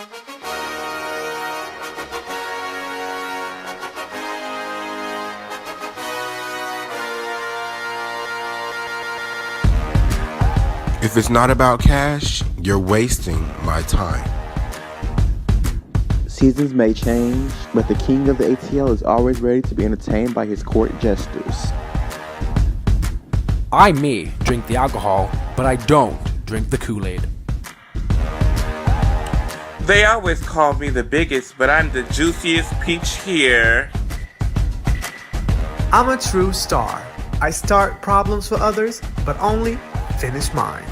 If it's not about cash, you're wasting my time. Seasons may change, but the king of the ATL is always ready to be entertained by his court jesters. I may drink the alcohol, but I don't drink the Kool-Aid. They always call me the biggest, but I'm the juiciest peach here. I'm a true star. I start problems for others, but only finish mine.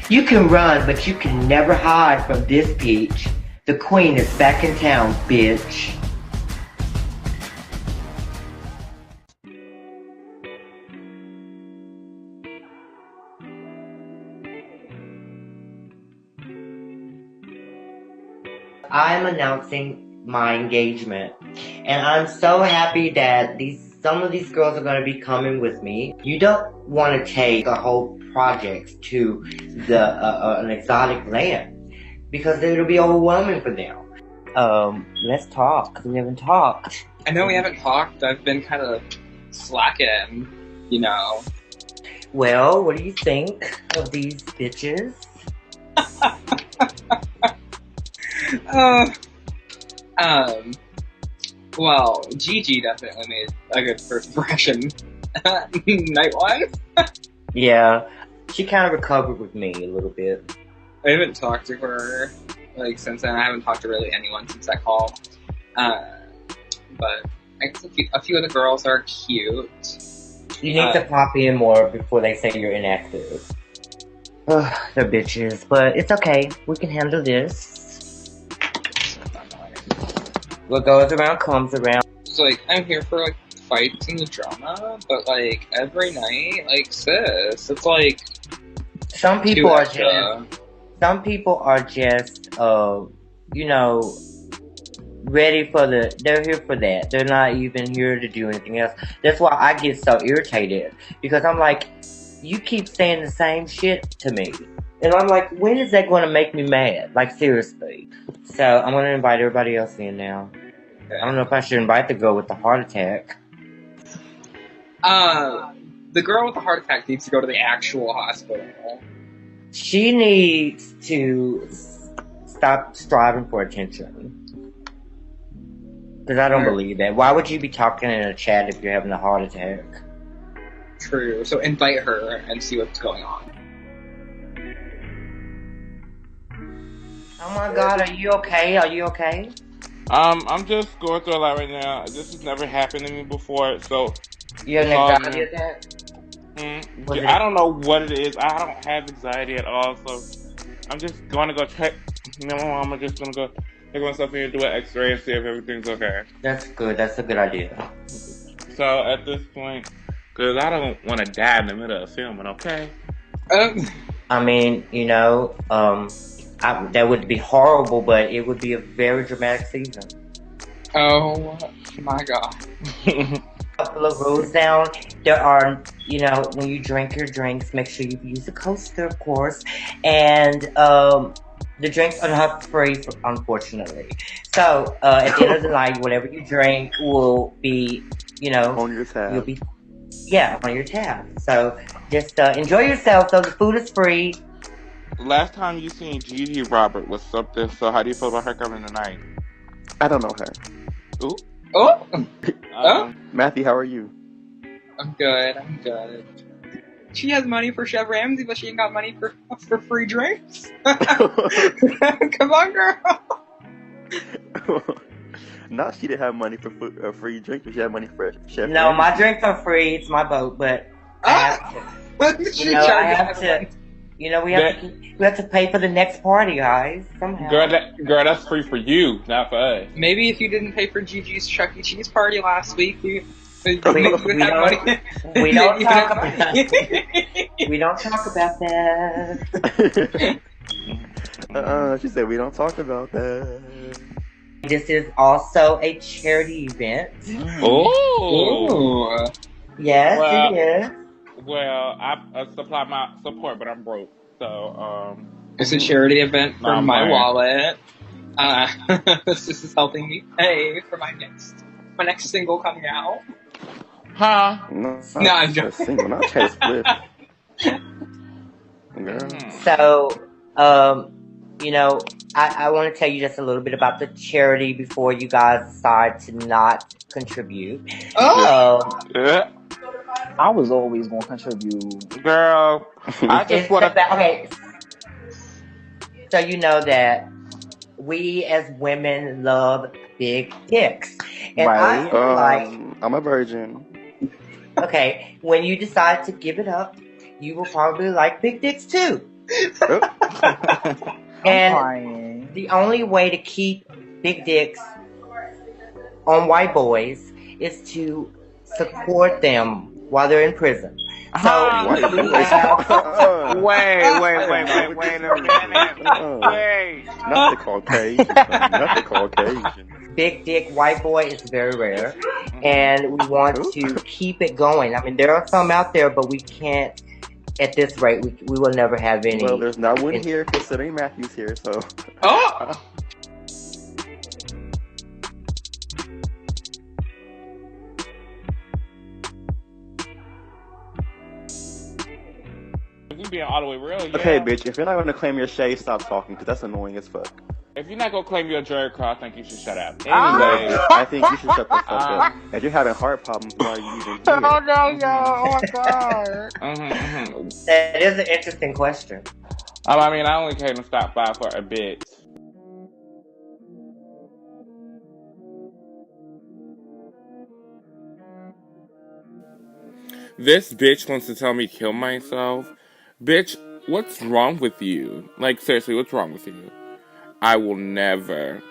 You can run, but you can never hide from this peach. The queen is back in town, bitch. I'm announcing my engagement, and I'm so happy that some of these girls are going to be coming with me. You don't want to take a whole project to an exotic land because it'll be overwhelming for them. Let's talk, because we haven't talked. I know we haven't talked. I've been kind of slacking, you know. Well, what do you think of these bitches? Well, Gigi definitely made a good first impression. Night one? Yeah, she kind of recovered with me a little bit. I haven't talked to her, since then. I haven't talked to really anyone since that call. But I guess a few of the girls are cute. You need to pop in more before they say you're inactive. Ugh, they're bitches, but it's okay. We can handle this. What goes around comes around. So, I'm here for, fights and the drama, but, every night, sis, it's, Some people are just, ready for they're here for that. They're not even here to do anything else. That's why I get so irritated. Because I'm like, you keep saying the same shit to me. And I'm like, when is that going to make me mad? Seriously. So, I'm going to invite everybody else in now. I don't know if I should invite the girl with the heart attack. The girl with the heart attack needs to go to the actual hospital. She needs to stop striving for attention. Because I don't believe that. Why would you be talking in a chat if you're having a heart attack? True. So invite her and see what's going on. Oh my god, are you okay? Are you okay? I'm just going through a lot right now. This has never happened to me before, so... You have an anxiety attack? I don't know what it is. I don't have anxiety at all, so I'm just going to go check. My mom is just going to go take myself in and do an x-ray and see if everything's okay. That's good. That's a good idea. So at this point, because I don't want to die in the middle of filming, okay? I mean, that would be horrible, but it would be a very dramatic season. Oh my god. Couple of rules down. There are, when you drink your drinks, make sure you use a coaster, of course. And the drinks are not free, unfortunately. So at the end of the night, whatever you drink will be, on your tab. You'll be, on your tab. So just enjoy yourself. So the food is free. Last time you seen Gigi Robert was something, so how do you feel about her coming tonight? I don't know her. Ooh. Oh! Matthew, how are you? I'm good. She has money for Chef Ramsay, but she ain't got money for free drinks. Come on, girl. No, she didn't have money for free drinks, but she had money for Chef No, Ramsay. my drinks are free. It's my boat, but I have to. I have to. We have to pay for the next party, guys. Somehow. Girl, that's free for you, not for us. Maybe if you didn't pay for Gigi's Chuck E. Cheese party last week, we don't talk about we don't talk about that. She said we don't talk about that. This is also a charity event. Oh. Yes, it is. Well, I supply my support, but I'm broke. So, It's a charity event for Not my mine. wallet. This is helping me pay for my next single coming out. Huh? No, No, I'm not joking. single, not Taylor Swift. Girl. So, you know, I want to tell you just a little bit about the charity before you guys decide to not contribute. Yeah. I was always gonna contribute. Girl, I just It's want to. about, okay, so you know that we as women love big dicks. And I Right. feel like, I'm a virgin. okay, when you decide to give it up, you will probably like big dicks too. And Crying. the only way to keep big dicks on white boys is to support them while they're in prison. So White we boys. have, Wait a minute. Wait. Not the Caucasian. Not the Caucasian. big dick white boy is very rare, and we want to keep it going. I mean, there are some out there, but we can't. At this rate, we will never have any. Well, there's not one here considering Matthew's here, so. Oh! If we being all the way real, yeah. Okay, bitch, if you're not gonna claim your shade, stop talking, because that's annoying as fuck. If you're not gonna claim your Jerry Cross, I think you should shut up. Anyway, Anyway. I think you should shut the fuck up. If you're having heart problems, why are you even here? Oh my god. That is an interesting question. I mean, I only came to stop by for a bit. This bitch wants to tell me to kill myself. Bitch, what's wrong with you? Like, seriously, what's wrong with you? I will never,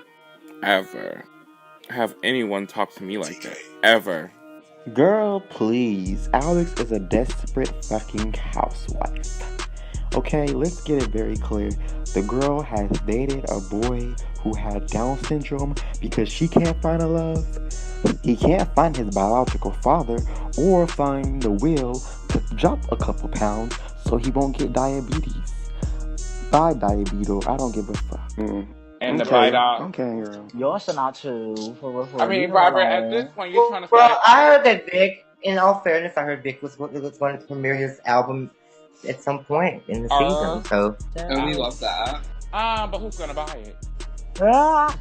ever have anyone talk to me like that. Ever. Girl, please. Alex is a desperate fucking housewife. Okay, let's get it very clear. The girl has dated a boy who had Down syndrome because she can't find a love. He can't find his biological father or find the will to drop a couple pounds so he won't get diabetes. Bye, diabetes. I don't give a fuck. And the bite off. Okay, girl. Y'all should not too. For I mean, Robert, at this point, you're trying to Well, say. I heard that Vic. In all fairness, I heard Vic was going to premiere his album at some point in the season. So Oh, we love that. But who's gonna buy it? I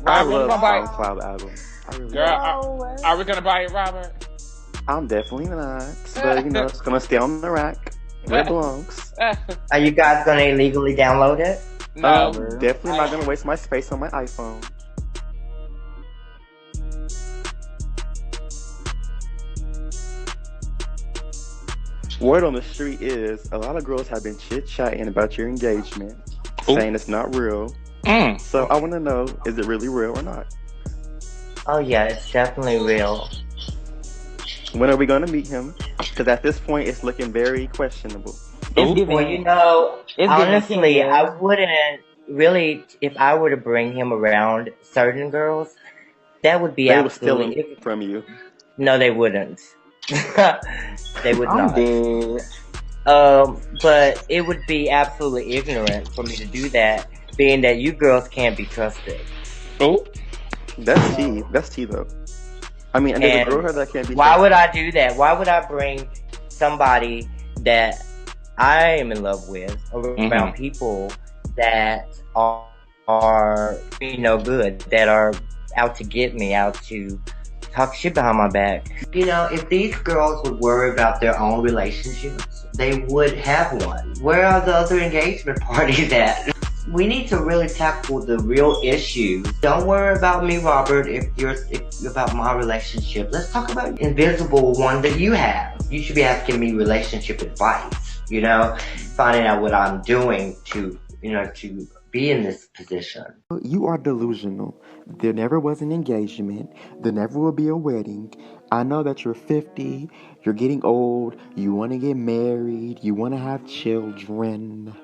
Robert, love gonna buy it? SoundCloud albums. I really Girl, are we gonna buy it, Robert? I'm definitely not. But, you know, it's gonna stay on the rack where it belongs. are you guys going to illegally download it? No. Definitely not gonna waste my space on my iPhone. Word on the street is a lot of girls have been chit-chatting about your engagement, saying it's not real. So I want to know, is it really real or not? Oh yeah, it's definitely real. When are we gonna meet him? Because at this point, it's looking very questionable. It's giving. Well, you know, It's honestly, giving. I wouldn't really, if I were to bring him around certain girls, that would be They were stealing absolutely. from you. No, they wouldn't. They would I'm not. dead. But it would be absolutely ignorant for me to do that, being that you girls can't be trusted. Oh. That's tea. That's tea, though. I mean, and there's a And girl here that can't be why trusted. would I do that? Why would I bring somebody that I am in love with around people that are good, that are out to get me, out to talk shit behind my back? You know, if these girls would worry about their own relationships, they would have one. Where are the other engagement parties at? We need to really tackle the real issues. Don't worry about me, Robert, if about my relationship. Let's talk about the invisible one that you have. You should be asking me relationship advice, you know, finding out what I'm doing to be in this position. You are delusional. There never was an engagement. There never will be a wedding. I know that you're 50, you're getting old, you want to get married, you want to have children.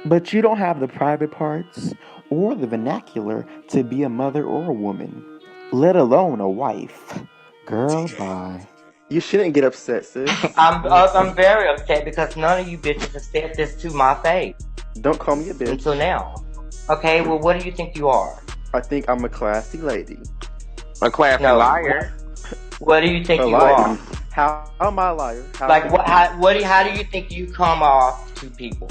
But you don't have the private parts or the vernacular to be a mother or a woman, let alone a wife. Girl, bye. You shouldn't get upset, sis. I'm very upset because none of you bitches have said this to my face. Don't call me a bitch. until now. Okay, well, what do you think you are? I think I'm a classy lady. A classy No. liar. What do you think A you liar. are? How am I a liar? Like, how do you think you come off to people?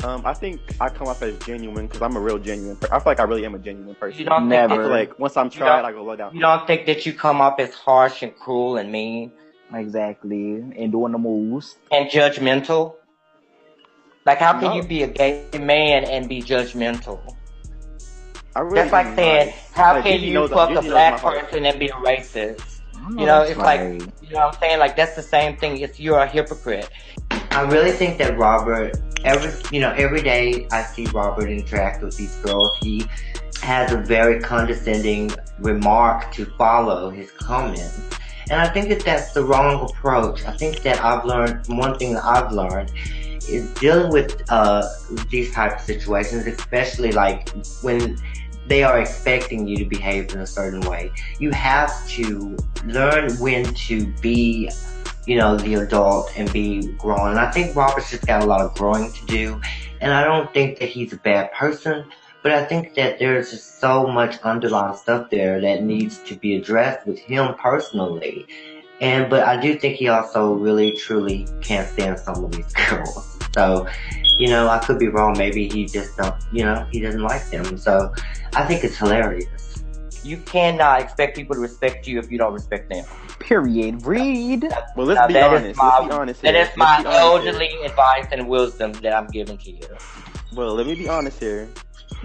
I think I come off as genuine because I'm a real genuine person. I feel like I really am a genuine person. You don't Never. I feel like once I'm tried, I go low down. You don't think that you come off as harsh and cruel and mean Exactly. And doing the moves. and judgmental? Like, how can No. you be a gay man and be judgmental? I really That's like am saying, not. how Like, can Gigi you knows- fuck a Gigi knows black my heart. person and be a racist? I know You know, that's it's right. like, you know what I'm saying? Like, that's the same thing. You're a hypocrite. I really think that Robert, every day I see Robert interact with these girls, he has a very condescending remark to follow his comments. And I think that that's the wrong approach. I think that one thing that I've learned is dealing with these type of situations, especially like when they are expecting you to behave in a certain way. You have to learn when to be, the adult and be grown. And I think Robert's just got a lot of growing to do. And I don't think that he's a bad person, but I think that there's just so much underlying stuff there that needs to be addressed with him personally. But I do think he also really, truly can't stand some of these girls. So, I could be wrong. Maybe he just he doesn't like them. So I think it's hilarious. You cannot expect people to respect you if you don't respect them. Period. Read. Well, let's Now, be that is honest. my- Let's be honest That here. is Let's my be honest here. elderly advice and wisdom that I'm giving to you. Well, let me be honest here.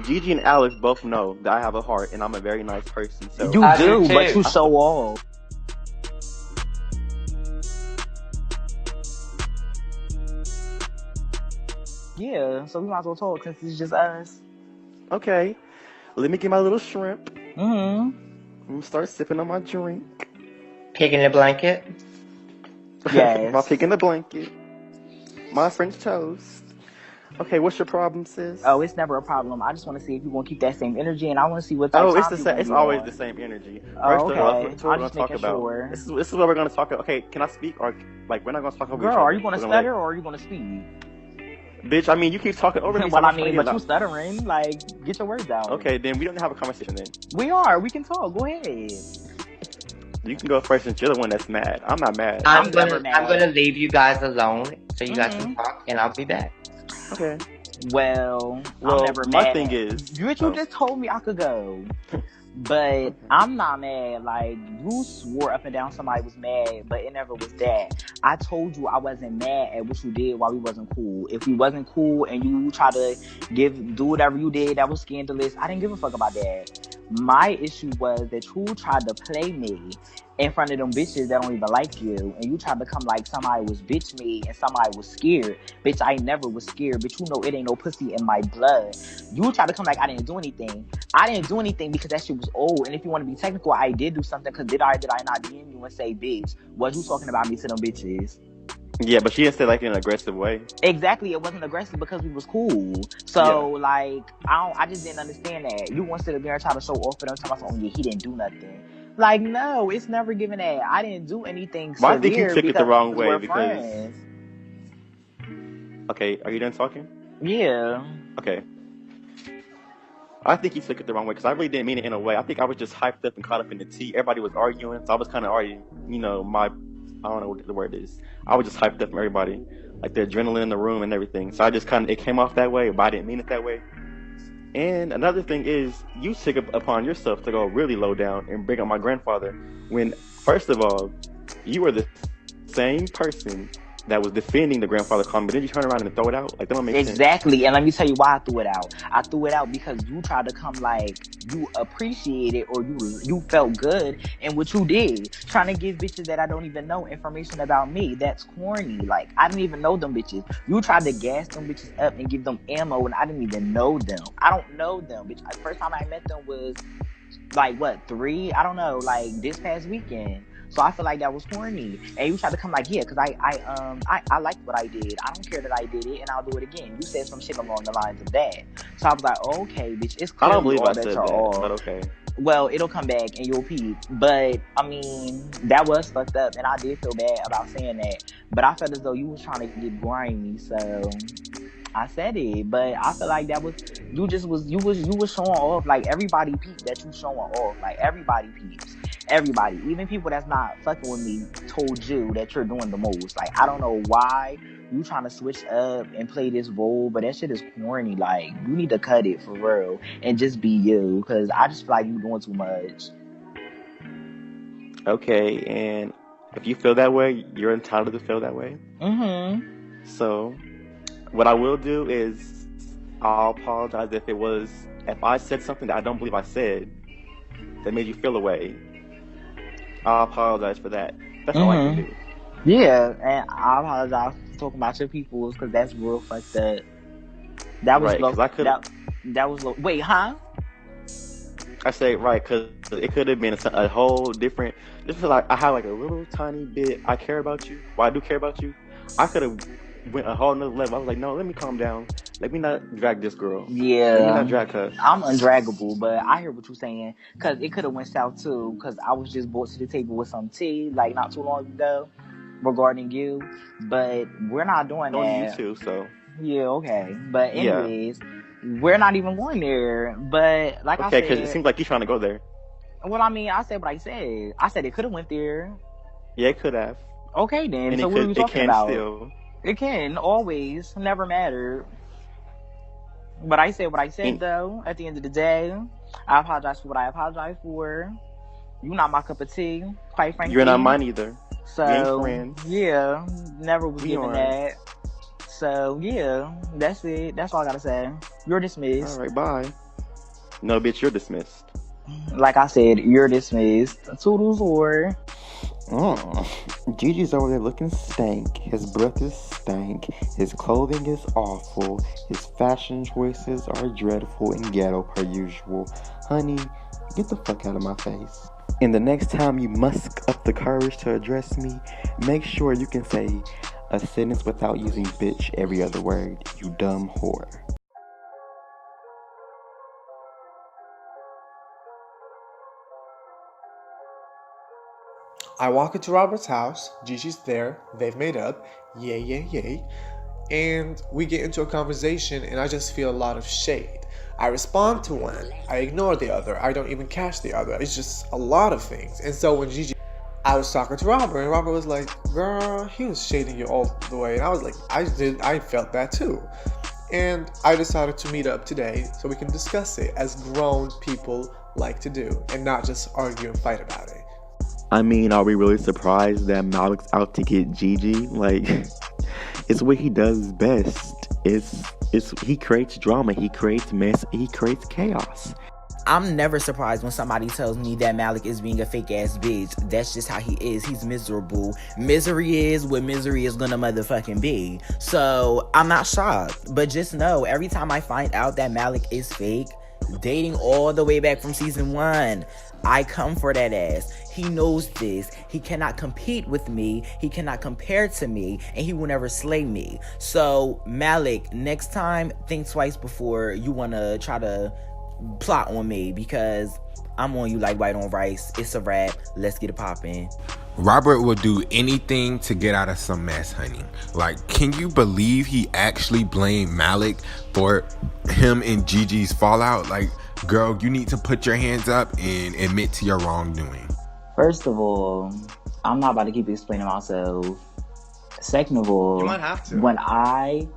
Gigi and Alex both know that I have a heart and I'm a very nice person. So You I do, do but too. you show off. Yeah, so we might as well talk since it's just us. okay, let me get my little shrimp. Mm-hmm. I'm gonna start sipping on my drink. Pig in the blanket. Yes. My pig in the blanket. My French toast. Okay, what's your problem, sis? Oh, it's never a problem. I just want to see if you want to keep that same energy, and I want to see what type Oh, of it's time the you same. gonna It's be always on. the same energy. Oh, First okay. of all, that's what I'm we're gonna just talk making about. sure. This is what we're gonna talk about. Okay, can I speak or like we're not gonna talk over each Girl, other? are you gonna We're stutter or are you gonna speak? Bitch, I mean, you keep talking over me. so Well, I I'm trying to mean, get but you loud. stuttering. Like, get your words out. Okay, then we don't have a conversation then. We are. We can talk. Go ahead. You can go first since you're the one that's mad. I'm not mad. I'm never gonna mad. leave you guys alone so you guys can Mhm. talk, and I'll be back. Okay. Well, Well, I'm never my mad. thing is- you oh. just told me I could go, but I'm not mad. Like, you swore up and down somebody was mad, but it never was that. I told you I wasn't mad at what you did while we wasn't cool. If we wasn't cool and you tried to do whatever you did that was scandalous, I didn't give a fuck about that. My issue was that you tried to play me in front of them bitches that don't even like you, and you tried to come like somebody was bitch me and somebody was scared. Bitch, I never was scared. Bitch, you know it ain't no pussy in my blood. You tried to come like I didn't do anything. I didn't do anything because that shit was old. And if you want to be technical, I did do something. Because did I not DM you and say, bitch, was you talking about me to them bitches? Yeah, but she didn't say like in an aggressive way. Exactly, it wasn't aggressive because we was cool. So like, I just didn't understand that. You want to sit up there and try to show off for them, talking about, oh yeah, he didn't do nothing. Like, no, it's never given that. I didn't do anything Well, I think you severe took it the because wrong way we're because- friends. Okay, are you done talking? Yeah. Okay. I think you took it the wrong way because I really didn't mean it in a way. I think I was just hyped up and caught up in the tea. Everybody was arguing, so I was kind of arguing. I don't know what the word is. I was just hyped up from everybody, like the adrenaline in the room and everything. So I just it came off that way, but I didn't mean it that way. And another thing is, you took it upon yourself to go really low down and bring up my grandfather when, first of all, you were the same person that was defending the grandfather comment, but then you turn around and throw it out. Like, that don't make sense. Exactly, and let me tell you why I threw it out. I threw it out because you tried to come like you appreciated or you felt good in what you did. Trying to give bitches that I don't even know information about me. That's corny. Like, I didn't even know them bitches. You tried to gas them bitches up and give them ammo and I didn't even know them. I don't know them, bitch. The first time I met them was like, what, 3? I don't know, like this past weekend. So I feel like that was corny. And you tried to come like, yeah, because I liked what I did. I don't care that I did it, and I'll do it again. You said some shit along the lines of that. So I was like, okay, bitch, it's clear I don't believe all I said bets that, are off. but okay. Well, it'll come back and you'll peep. But, I mean, that was fucked up, and I did feel bad about saying that. But I felt as though you was trying to get grimy, so... I said it, but I feel like that was you was showing off. Like everybody peeped that you showing off. Like everybody peeps. Everybody, even people that's not fucking with me, told you that you're doing the most. Like I don't know why you trying to switch up and play this role, but that shit is corny. Like you need to cut it for real and just be you, because I just feel like you doing too much. Okay, and if you feel that way, you're entitled to feel that way. Mm-hmm. So, what I will do is I'll apologize if I said something that I don't believe I said that made you feel away. I'll apologize for that. That's all I can do. Yeah, and I apologize for talking about your peoples, because that's real fucked up. That was right, low. That was low. Wait, huh? I say right, because it could have been a whole different. Just feel like I had like a little tiny bit. I care about you. Well, I do care about you. I could have went a whole nother level. I was like, no, let me calm down. Let me not drag this girl. Yeah. Let me not drag her. I'm undraggable, but I hear what you're saying, because it could have went south too, because I was just brought to the table with some tea, like not too long ago, regarding you, but we're not doing that. On you too, so. Yeah, okay. But anyways, we're not even going there, but like I said. Okay, because it seems like you're trying to go there. Well, I mean, I said what I said. I said it could have went there. Yeah, it could have. Okay, then. And so what are we talking about? Still. It can, always, never mattered. But I said what I said, though. At the end of the day, I apologize for what I apologize for. You're not my cup of tea, quite frankly. You're not mine either. So, we ain't friends. Yeah, never was given are. that. So, yeah, that's it. That's all I gotta say. You're dismissed. All right, bye. No, bitch, you're dismissed. Like I said, you're dismissed. Toodles or... Gigi's over there looking stank. His breath is stank. His clothing is awful. His fashion choices are dreadful and ghetto per usual. Honey, get the fuck out of my face. And the next time you muster up the courage to address me, make sure you can say a sentence without using bitch every other word, you dumb whore. I walk into Robert's house. Gigi's there. They've made up. Yay, yay, yay. And we get into a conversation, and I just feel a lot of shade. I respond to one. I ignore the other. I don't even catch the other. It's just a lot of things. And so when I was talking to Robert, and Robert was like, girl, he was shading you all the way. And I was like, I felt that too. And I decided to meet up today so we can discuss it as grown people like to do, and not just argue and fight about it. I mean, are we really surprised that Malik's out to get Gigi? Like, it's what he does best. He creates drama, he creates mess, he creates chaos. I'm never surprised when somebody tells me that Malik is being a fake ass bitch. That's just how he is. He's miserable. Misery is what misery is gonna motherfucking be. So I'm not shocked. But just know, every time I find out that Malik is fake, dating all the way back from season 1, I come for that ass. He knows this. He cannot compete with me. He cannot compare to me. And he will never slay me. So, Malik, next time, think twice before you want to try to plot on me. Because I'm on you like white on rice. It's a wrap. Let's get it poppin'. Robert will do anything to get out of some mess, honey. Like, can you believe he actually blamed Malik for him and Gigi's fallout? Like, girl, you need to put your hands up and admit to your wrongdoing. First of all, I'm not about to keep explaining myself. Second of all, You might have to. When I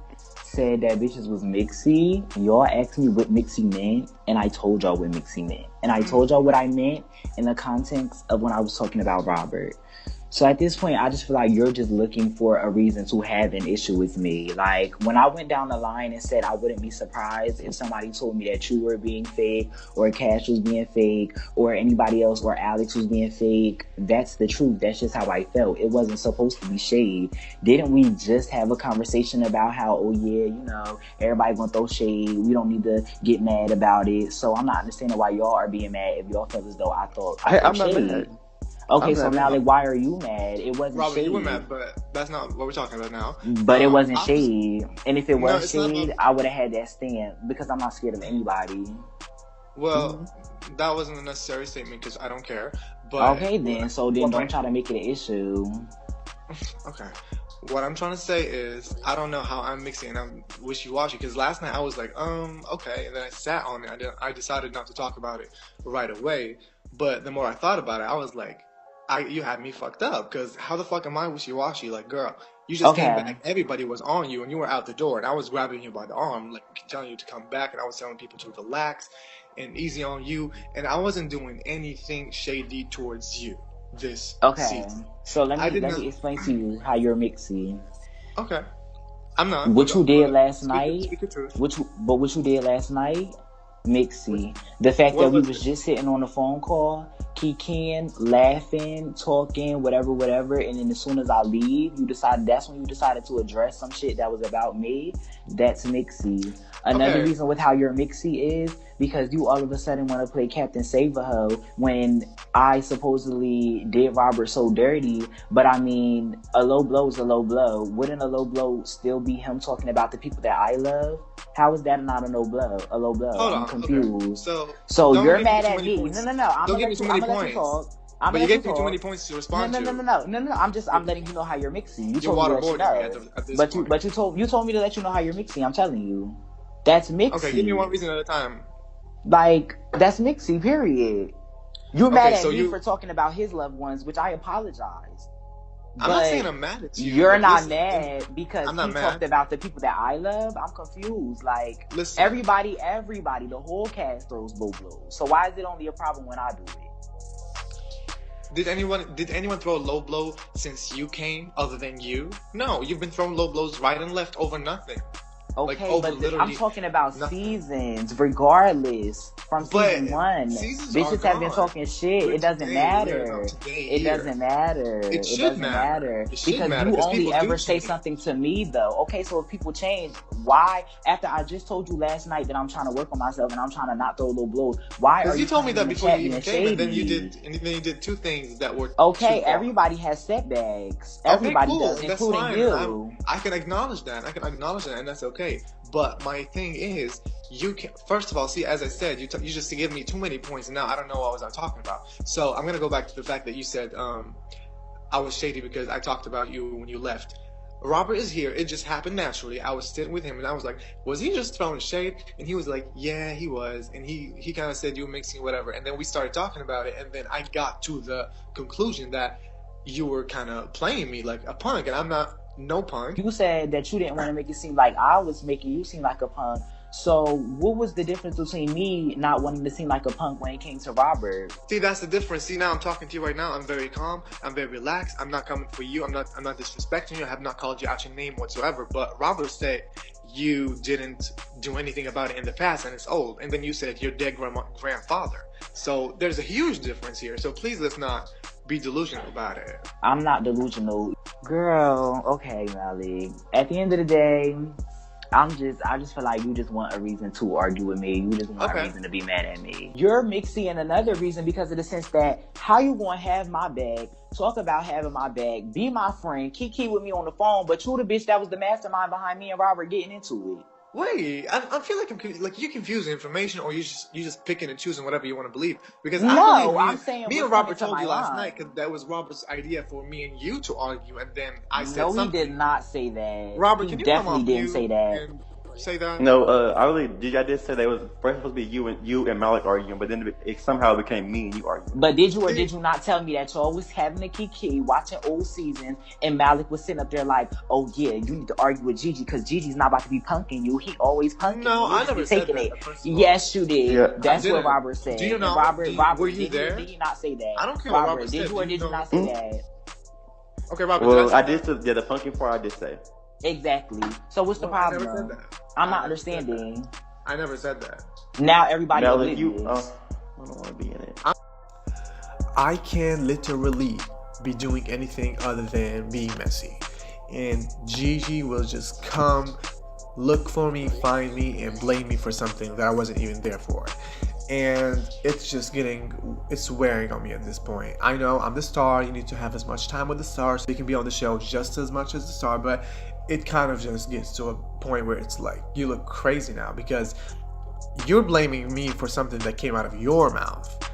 said that bitches was mixy, y'all asked me what mixy meant, and I told y'all what mixy meant. And I told y'all what I meant in the context of when I was talking about Robert. So at this point, I just feel like you're just looking for a reason to have an issue with me. Like, when I went down the line and said I wouldn't be surprised if somebody told me that you were being fake, or Cash was being fake, or anybody else, or Alex was being fake, that's the truth. That's just how I felt. It wasn't supposed to be shade. Didn't we just have a conversation about how, oh yeah, you know, everybody gonna throw shade. We don't need to get mad about it. So I'm not understanding why y'all are being mad if y'all felt as though I thought I'm shade. not mad. Okay, so now, like, why are you mad? It wasn't Robert, shade. you were mad, but that's not what we're talking about now. But it wasn't shade. And if it was it's not shade, about... I would have had that stand, because I'm not scared of anybody. Well, that wasn't a necessary statement, because I don't care. But okay, then. So then don't try to make it an issue. Okay. What I'm trying to say is, I don't know how I'm mixing and I'm wishy-washy, because last night I was like, okay, and then I sat on it. I decided not to talk about it right away, but the more I thought about it, I was like, you had me fucked up, because how the fuck am I wishy-washy? Like, girl, you just came Okay. back, everybody was on you, and you were out the door, and I was grabbing you by the arm, like, telling you to come back, and I was telling people to relax and easy on you, and I wasn't doing anything shady towards you this Okay. season. So let I me did not. explain to you how you're mixy. Okay. I'm not. What you did last Speak- night, Speak your truth. what you did last night, mixy. The fact What that we was was it? just sitting on the phone call, kikiing, laughing, talking, whatever, and then as soon as I leave, that's when you decided to address some shit that was about me. That's mixy. Another Okay. reason with how you're mixy is because you all of a sudden want to play Captain Save-A-Ho when I supposedly did Robert so dirty. But I mean, a low blow is a low blow. Wouldn't a low blow still be him talking about the people that I love? How is that not a low blow? A low blow. Hold I'm on. confused. Okay. So don't you're give mad too at many me. points. No. I'm Don't gonna give me too many let you points. talk. But you gave me too many points to respond to. No. I'm letting you know how you're mixing. You You're told me to let you waterboarding me know. at this But point. you told me to let you know how you're mixing. I'm telling you. That's mixy. Okay, give me one reason at a time. Like, that's mixy, period. You're mad at so me you- for talking about his loved ones, which I apologize. I'm not But saying I'm mad at you. You're but not listen, mad because I'm not he mad. talked about the people that I love. I'm confused. Like, Listen. everybody, the whole cast throws low blows. So why is it only a problem when I do it? Did anyone throw a low blow since you came other than you? No, you've been throwing low blows right and left over nothing. Like, Okay, over but literally I'm talking about nothing. seasons, regardless. From But season 1, seasons bitches are have been gone. talking shit. We're It doesn't today, matter. we're not today It here. doesn't matter. It should doesn't matter. It should because matter, you 'cause only people do ever say change. something to me, though. Okay, so if people change, why? After I just told you last night that I'm trying to work on myself and I'm trying to not throw low blows, why are Because you you told me trying that to before chat you even being came, and then shady? you did two things that were Okay, too far. everybody has setbacks. Okay, Everybody cool. does, That's including fine. you. I can acknowledge that. And that's okay. But my thing is, you can first of all see, as I said, you just give me too many points, and now I don't know what was I talking about. So I'm gonna go back to the fact that you said I was shady because I talked about you when you left. Robert is here. It just happened naturally. I was sitting with him, and I was like, was he just throwing shade? And he was like, yeah, he was. And he kind of said you were mixing whatever. And then we started talking about it, and then I got to the conclusion that you were kind of playing me like a punk, and I'm not no punk. You said that you didn't want to make it seem like I was making you seem like a punk. So what was the difference between me not wanting to seem like a punk when it came to Robert? See, that's the difference. See, now I'm talking to you right now. I'm very calm. I'm very relaxed. I'm not coming for you. I'm not disrespecting you. I have not called you out your name whatsoever. But Robert said you didn't do anything about it in the past, and it's old. And then you said your dead grandfather. So there's a huge difference here. So please, let's not be delusional about it. I'm not delusional. Girl, okay, Malik. At the end of the day, I just feel like you just want a reason to argue with me. You just want a reason to be mad at me. You're mixy in another reason because of the sense that how you gonna have my back, talk about having my back, be my friend, kiki with me on the phone, but you the bitch that was the mastermind behind me and Robert getting into it. Wait, I feel like you're confusing information, or you just picking and choosing whatever you want to believe. Because No, I believe I'm saying me what's and Robert coming to told you my last mind. night, because that was Robert's idea for me and you to argue, and then I said No, something. he did not say that. Robert, he can you come definitely off didn't mute say that. and say that? No, I did say that it was first supposed to be you and Malik arguing, but then it somehow became me and you arguing. But did you or did you not tell me that y'all was having a kiki, watching old seasons, and Malik was sitting up there like, oh yeah, you need to argue with Gigi because Gigi's not about to be punking you. He always punking No, you. I You never be said taking that, it. first of all. Yes, you did. Yeah. That's I what didn't. Robert said. Do you know? Robert, Were you did there? Did he not say that? I don't care what Robert did said. you or Do you did you know- not say that? Okay, Robert. Well, did I I say did. that? Yeah, the funky part I did say. Exactly. So what's the Well, I never problem? said that. I'm I not never said that. understanding. I never said that. Now everybody Malik, oblivious. I don't want to be in it. I can literally be doing anything other than being messy. And Gigi will just come, look for me, find me, and blame me for something that I wasn't even there for. And it's just it's wearing on me at this point. I know I'm the star. You need to have as much time with the star so you can be on the show just as much as the star. But it kind of just gets to a point where it's like, you look crazy now because you're blaming me for something that came out of your mouth.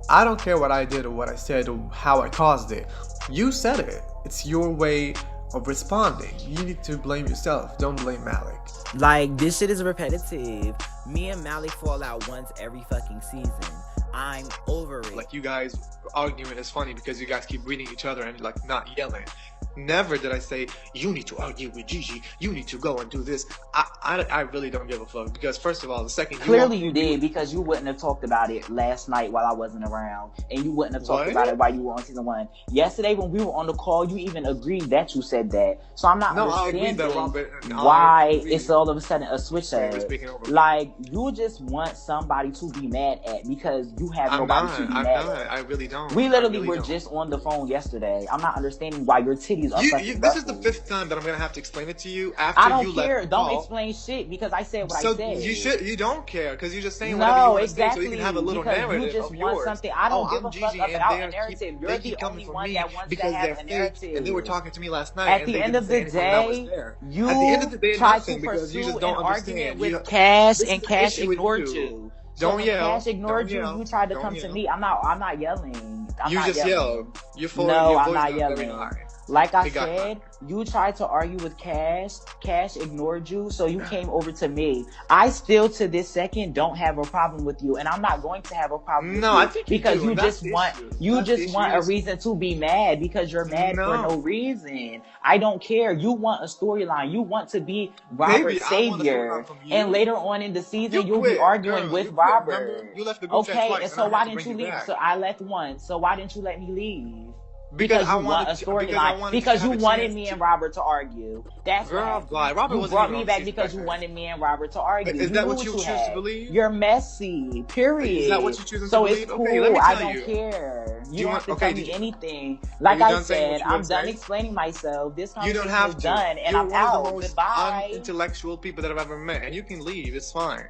I don't care what I did or what I said or how I caused it. You said it. It's your way of responding. You need to blame yourself. Don't blame Malik. Like, this shit is repetitive. Me and Malik fall out once every fucking season. I'm over it. Like, you guys arguing is funny because you guys keep reading each other and like not yelling. Never did I say, you need to argue with Gigi, you need to go and do this. I really don't give a fuck, because first of all, the second Clearly you did, because you wouldn't have talked about it last night while I wasn't around, and you wouldn't have talked about it while you were on season 1. Yesterday when we were on the call, you even agreed that you said that. So I'm not understanding why it's all of a sudden a switch up. Like, you just want somebody to be mad at because you have nobody to be mad at. I really don't. We literally were just on the phone yesterday. I'm not understanding why your titties are fucking This is the 5th time that I'm gonna have to explain it to you after you left the call. Don't explain shit, because I said what I said. You don't care, because you're just saying whatever you want to say, so you can have a little narrative you just of want yours. something. I don't give a fuck about a narrative. You're the only one that wants to have a narrative. And they were talking to me last night. At the end of the day, you tried to pursue an argument with Cash, and Cash ignored you. Don't yell. Cash ignored you. You tried to come to me. I'm not yelling. You just yelled. No, I'm not yelling. Like I said, you tried to argue with Cash. Cash ignored you, so you came over to me. I still, to this second, don't have a problem with you, and I'm not going to have a problem with you. I think because you just want a reason to be mad, because you're mad for no reason. I don't care. You want a storyline. You want to be Robert's savior, and later on in the season, you'll be arguing with Robert. You left the group chat twice, and so why didn't you leave? So I left once. So why didn't you let me leave? Because you want a storyline. Because you wanted me and Robert to argue. That's why. You brought me back because you wanted me and Robert to argue. Is that what you choose to believe? You're messy. Period. Is that what you choose to believe? So it's cool. Okay, let me tell I don't care. You don't have to tell me anything. Like I said, I'm done explaining myself. This conversation is done, and I'm out. You're one of the most Goodbye. unintellectual people that I've ever met, and you can leave. It's fine.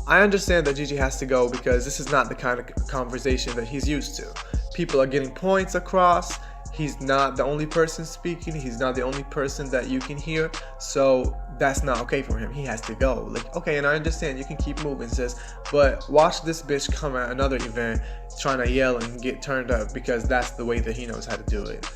I understand that Gigi has to go because this is not the kind of conversation that he's used to. People are getting points across. He's not the only person speaking. He's not the only person that you can hear. So that's not okay for him. He has to go. Like, okay, and I understand you can keep moving, sis, but watch this bitch come at another event trying to yell and get turned up, because that's the way that he knows how to do it.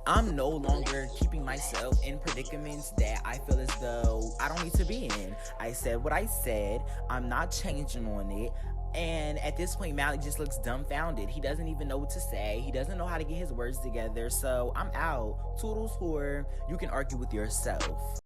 I'm no longer keeping myself in predicaments that I feel as though I don't need to be in. I said what I said. I'm not changing on it. And at this point, Malik just looks dumbfounded. He doesn't even know what to say. He doesn't know how to get his words together. So I'm out. Toodles whore. You can argue with yourself.